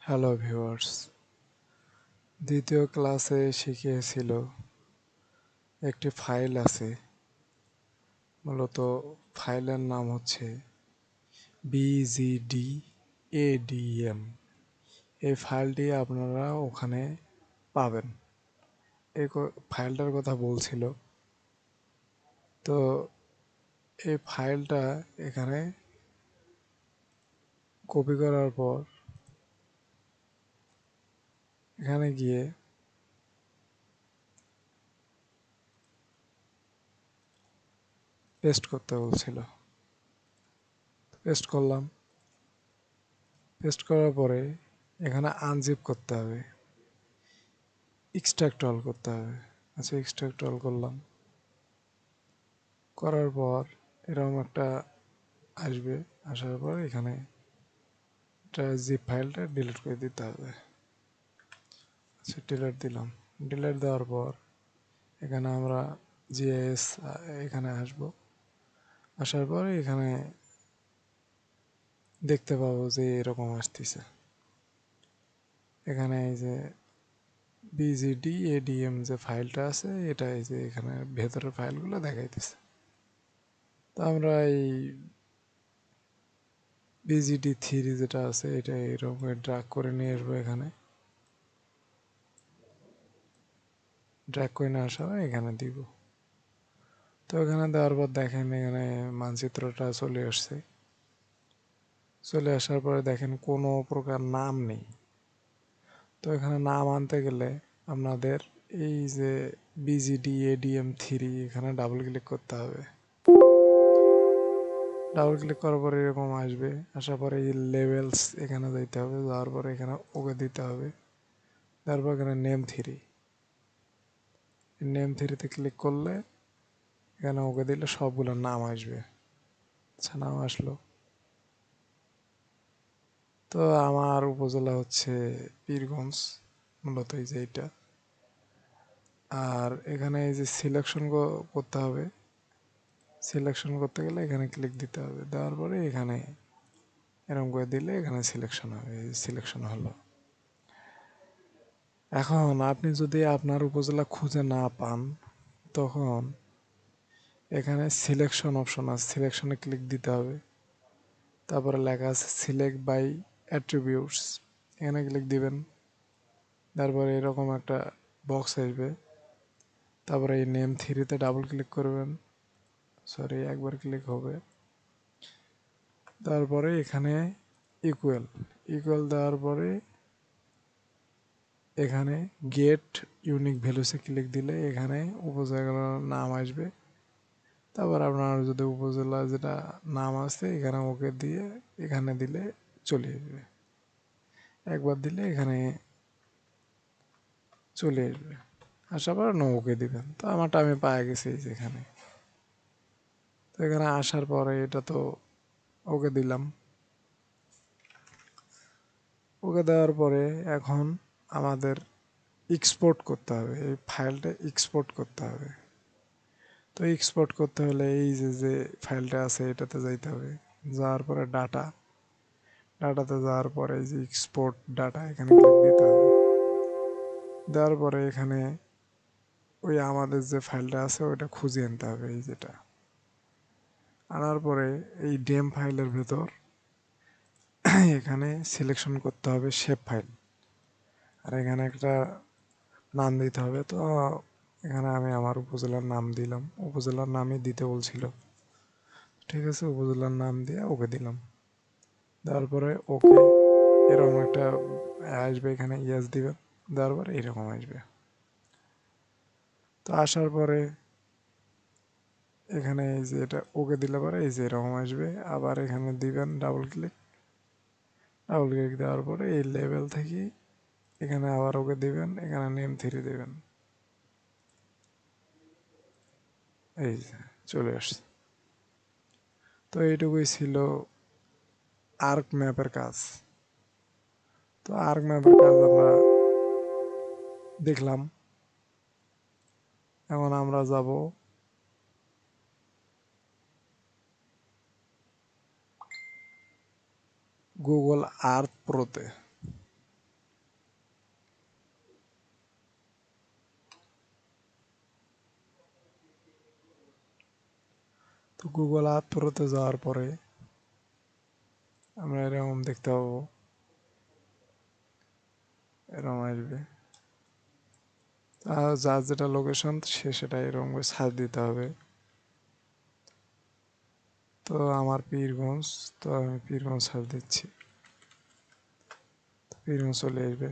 Hello viewers, দ্বিতীয় ক্লাসে শিখিয়েছিল একটি ফাইল আছে। মূলত ফাইলের নাম হচ্ছে BGDADM। এই ফাইলটি আপনারা ওখানে পাবেন। এই ফাইলটার কথা বলছিল। তো এই ফাইলটা এখানে কপি করার পর এখানে গিয়ে পেস্ট করতে বলছিল। পেস্ট করলাম। পেস্ট করার পরে এখানে আনজিপ করতে হবে, এক্সট্রাক্ট অল করতে হবে। আচ্ছা, এক্সট্রাক্ট অল করলাম। করার পর এরকম একটা আসবে। আসার পর এখানে জিপ ফাইলটা ডিলিট করে দিতে হবে। আচ্ছা, ডিলিট দিলাম। ডিলিট দেওয়ার পর এখানে আমরা জিএস এখানে আসব। আসার পর এখানে দেখতে পাবো যে এরকম আসতেছে। এখানে এই যে BGDADM যে ফাইলটা আছে, এটা এই যে এখানে ভেতরের ফাইলগুলো দেখাইতেছে। তো আমরা এই BGD3 যেটা আছে এটা এরকম ড্র্যাগ করে নিয়ে আসবো। এখানে ড্র্যাগ করে নিয়ে আসা এখানে দিব। তো এখানে দেওয়ার পর দেখেন এখানে মানচিত্রটা চলে আসছে। চলে আসার পরে দেখেন কোনো প্রকার নাম নেই। তো এখানে নাম আনতে গেলে আপনাদের এই যে BGDADM3 এখানে ডাবল ক্লিক করতে হবে। ডাবল ক্লিক করার পরে এরকম আসবে। আসার পরে এই লেভেলস এখানে দিতে হবে। যাওয়ার পরে এখানে ওকে দিতে হবে। তারপর এখানে নেম থ্রিতে ক্লিক করলে এখানে ওকে দিলে সবগুলোর নাম আসবে। আচ্ছা, নাম আসলো। তো আমার উপজেলা হচ্ছে পীরগঞ্জ, মূলত এই যে এইটা। আর এখানে এই যে সিলেকশন করতে হবে। সিলেকশন করতে গেলে এখানে ক্লিক দিতে হবে। দেওয়ার পরে এখানে এরকম করে দিলে এখানে সিলেকশন হবে। সিলেকশন হলো। এখন আপনি যদি আপনার উপজেলা খুঁজে না পান, তখন এখানে সিলেকশন অপশন আছে, সিলেকশনে ক্লিক দিতে হবে। তারপরে লেখা আছে সিলেক্ট বাই অ্যাট্রিবিউটস, এখানে ক্লিক দিবেন। তারপরে এরকম একটা বক্স আসবে। তারপরে এই নেম3তে ডাবল ক্লিক করবেন। সরি, একবার ক্লিক হবে। তারপরে এখানে ইকুয়াল ইকুয়াল দেওয়ার পরে এখানে গেট ইউনিক ভ্যালুসে ক্লিক দিলে এখানে উপজেলার নাম আসবে। তারপর আপনার যদি উপজেলা যেটা নাম আছে এখানে ওকে দিয়ে এখানে দিলে চলে আসবে। একবার দিলে এখানে চলে আসবে। আসার পর ওকে দিবেন। তো আমারটা আমি পায়ে গেছি যেখানে। তো এখানে আসার পরে এটা তো ওকে দিলাম। ওকে দেওয়ার পরে এখন আমাদের এক্সপোর্ট করতে হবে। এই ফাইলটা এক্সপোর্ট করতে হবে। তো এক্সপোর্ট করতে হলে এই যে ফাইলটা আছে এটাতে যাইতে হবে। যাওয়ার পরে ডাটাতে যাওয়ার পরে এই যে এক্সপোর্ট ডাটা এখানে ক্লিক দিতে হবে। দেওয়ার পরে এখানে ওই আমাদের যে ফাইলটা আছে ওইটা খুঁজে আনতে হবে। এই যেটা আনার পরে এই ডেম ফাইলের ভেতর এখানে সিলেকশন করতে হবে শেপ ফাইল। আর এখানে একটা নাম দিতে হবে। তো এখানে আমি আমার উপজেলার নাম দিলাম। উপজেলার নামই দিতে বলছিল। ঠিক আছে, উপজেলার নাম দিয়ে ওকে দিলাম। দেওয়ার পরে ওকে এরকম একটা আসবে। এখানে ইয়েস দিবেন। দেওয়ার পরে এরকম আসবে। তো আসার পরে এখানে এই যে এটা ওকে দিলে পরে এই যে এরকম আসবে। আবার এখানে দিবেন ডাবল ক্লিক দেওয়ার পরে এই লেভেল থেকে এখানে আবার ওকে দিবেন। এখানে নেম3 দেবেন। এই যে চলে আসছে। তো এইটুকুই ছিল আর্ক ম্যাপের কাজ। তো আর্ক ম্যাপের কাজ আমরা দেখলাম। এখন আমরা যাব গুগল আর্থ প্রোতে। তো গুগল আর্থ প্রোতে যাওয়ার পরে আমরা এরকম দেখতে পাবো, এরকম আসবে। আর যার যেটা লোকেশন সে সেটা এরকম করে সার্চ দিতে হবে। তো আমার পীরগঞ্জ, তো আমি পীরগঞ্জ সার্চ দিচ্ছি, পীরগঞ্জ চলে আসবে।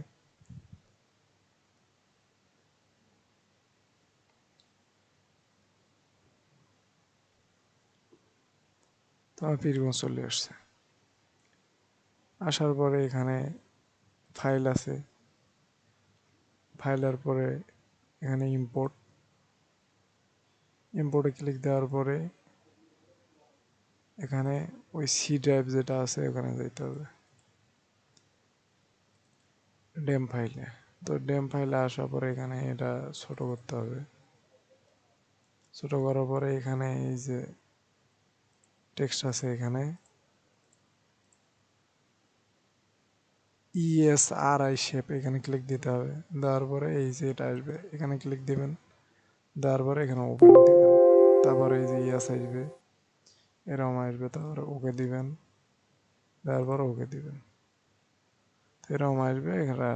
তো আমার পীরগঞ্জ চলে আসছে। আসার পরে এখানে ফাইল আছে, ফাইলের পরে এখানে ইম্পোর্ট, ইম্পোর্টে ক্লিক দেওয়ার পরে এখানে ওই সি ড্রাইভ যেটা আছে ওখানে যেতে হবে, ডেম ফাইলে। তো ডেম ফাইলে আসার পরে এখানে এটা ছোট করতে হবে। ছোট করার পরে এখানে এই যে টেক্সট আছে এখানে ESRI শেপ, এখানে ক্লিক দিতে হবে। দেওয়ার পরে এই যে এটা আসবে, এখানে ক্লিক দিবেন। দেওয়ার পরে এখানে ওপেন দিবেন। তারপরে এই যে ইয়াস আসবে, এরকম আসবে। তারপরে ওকে দিবেন, দেওয়ার পরে ওকে দিবেন। তো এরকম আসবে, এখানে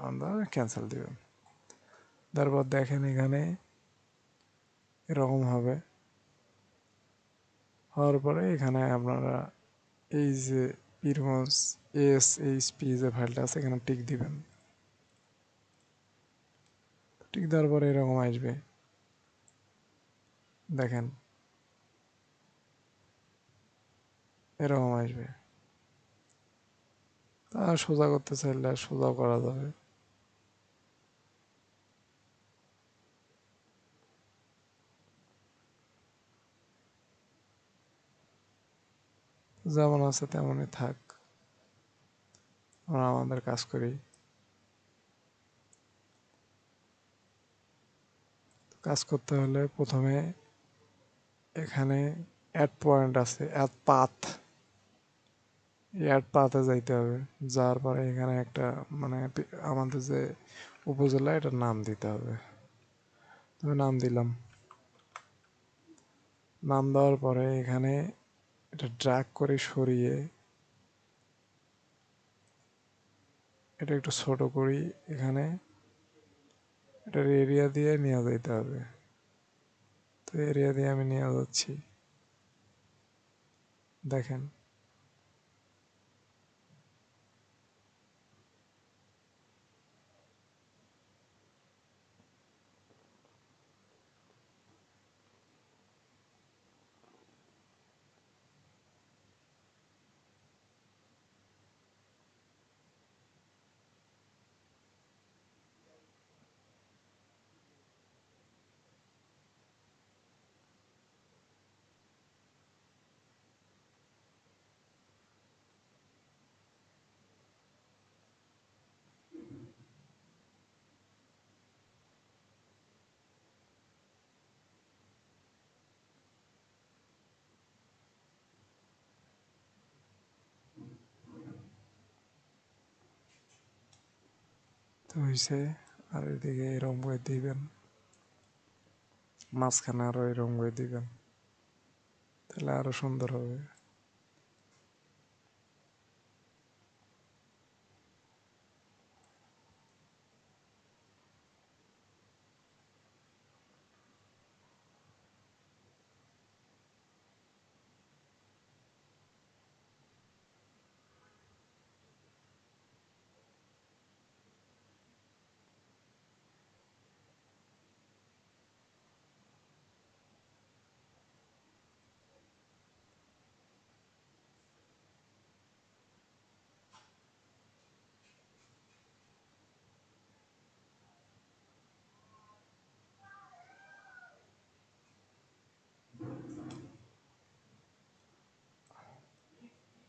আমরা ক্যান্সেল দিবেন। তারপর দেখেন এখানে এরকম হবে। হওয়ার পরে এখানে আপনারা এই যে পীরগঞ্জ SHP যে ফাইলটা আছে এখানে টিক দিবেন। টিক দেওয়ার পরে এরকম আসবে, দেখেন এরকম আসবে। তা সোজা করতে চাইলে সোজা করা যাবে। যেমন আছে তেমনই থাক, আমরা আমাদের কাজ করি। কাজ করতে হলে প্রথমে এখানে অ্যাড পয়েন্ট আছে, অ্যাড পাথ, অ্যাড পাথে যাইতে হবে। যাওয়ার পরে এখানে একটা মানে আমাদের যে উপজেলা এটার নাম দিতে হবে। আমি নাম দিলাম। নাম দেওয়ার পরে এখানে এটা ড্র্যাগ করে সরিয়ে এটা একটু ছোট করি। এখানে এটার এরিয়া দিয়ে নিয়ে যেতে হবে। তো এরিয়া দিয়ে আমি নিয়ে যাচ্ছি, দেখেন। তো হয়েছে। আর এদিকে এরকম করে দিবেন, মাঝখানে আরো এরকম করে দিবেন, তাহলে আরো সুন্দর হবে।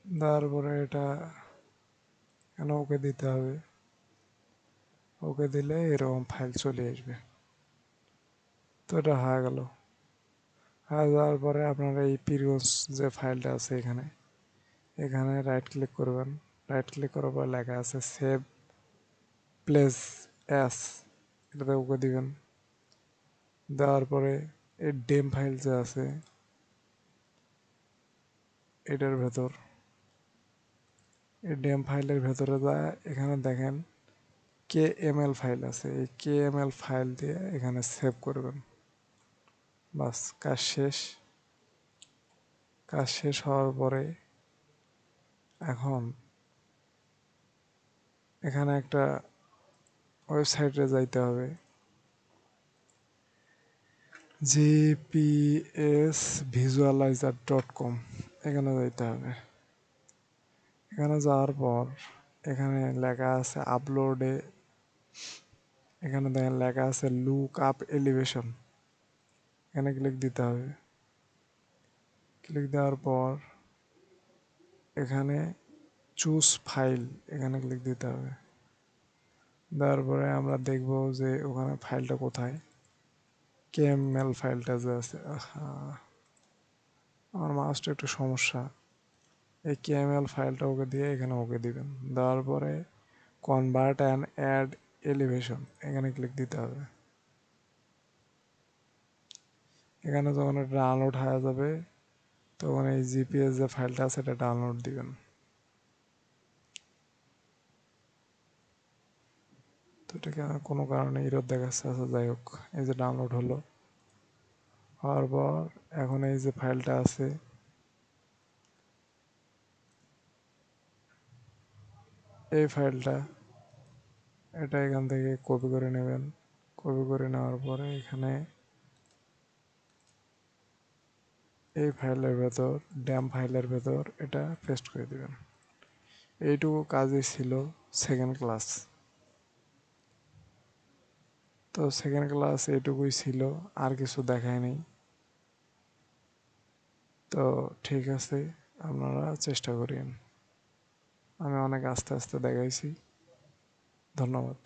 তারপরে এটা কেন ওকে দিতে হবে। ওকে দিলে এরকম ফাইল চলে আসবে। তো এটা হয়ে গেল। হয়ে যাওয়ার পরে আপনারা এই পীরগঞ্জ যে ফাইলটা আছে এখানে, এখানে রাইট ক্লিক করবেন। রাইট ক্লিক করার পর লেখা আছে সেভ প্লেস অ্যাস, এটাতে ওকে দিবেন। দেওয়ার পরে এই ডেম ফাইল যে আছে এটার ভেতর, এই ডেম ফাইলের ভেতরে যায়, এখানে দেখেন KML ফাইল আছে, এই KML ফাইল দিয়ে এখানে সেভ করবেন। বাস কাজ শেষ। কাজ শেষ হওয়ার পরে এখন এখানে একটা ওয়েবসাইটে যাইতে হবে, gpsvisualizer.com, এখানে যাইতে হবে। এখানে যাওয়ার পর এখানে লেখা আছে আপলোডে, এখানে দেখেন লেখা আছে লুক আপ এলিভেশন, এখানে ক্লিক দিতে হবে। ক্লিক দেওয়ার পর এখানে চুজ ফাইল, এখানে ক্লিক দিতে হবে। দেওয়ার পরে আমরা দেখব যে ওখানে ফাইলটা কোথায়, কেএমএল ফাইলটা যে আছে। আমার মাউসটা একটু সমস্যা। এই কেএমএল ফাইলটা ওকে দিয়ে এখানে ওকে দিবেন। দেওয়ার পরে কনভার্ট অ্যান্ড অ্যাড এলিভেশন, এখানে ক্লিক দিতে হবে। এখানে যখন এটা ডাউনলোড হয়ে যাবে তখন এই জিপিএস যে ফাইলটা আছে এটা ডাউনলোড দিবেন। তো এটাকে কোনো কারণে এরর দেখাচ্ছে, আচ্ছা যাই হোক, এই যে ডাউনলোড হলো। হওয়ার পর এখন এই যে ফাইলটা আছে, এই ফাইলটা এটা এখান থেকে কপি করে নেবেন। কপি করে নেওয়ার পরে এখানে এই ফাইলের ভেতর, ড্যাম ফাইলের ভেতর এটা পেস্ট করে দিবেন। এইটুকু কাজই ছিল সেকেন্ড ক্লাস। তো সেকেন্ড ক্লাস এইটুকুই ছিল, আর কিছু দেখায়নি। তো ঠিক আছে, আপনারা চেষ্টা করেন। আমি অনেক আস্তে আস্তে দেখাইছি। ধন্যবাদ।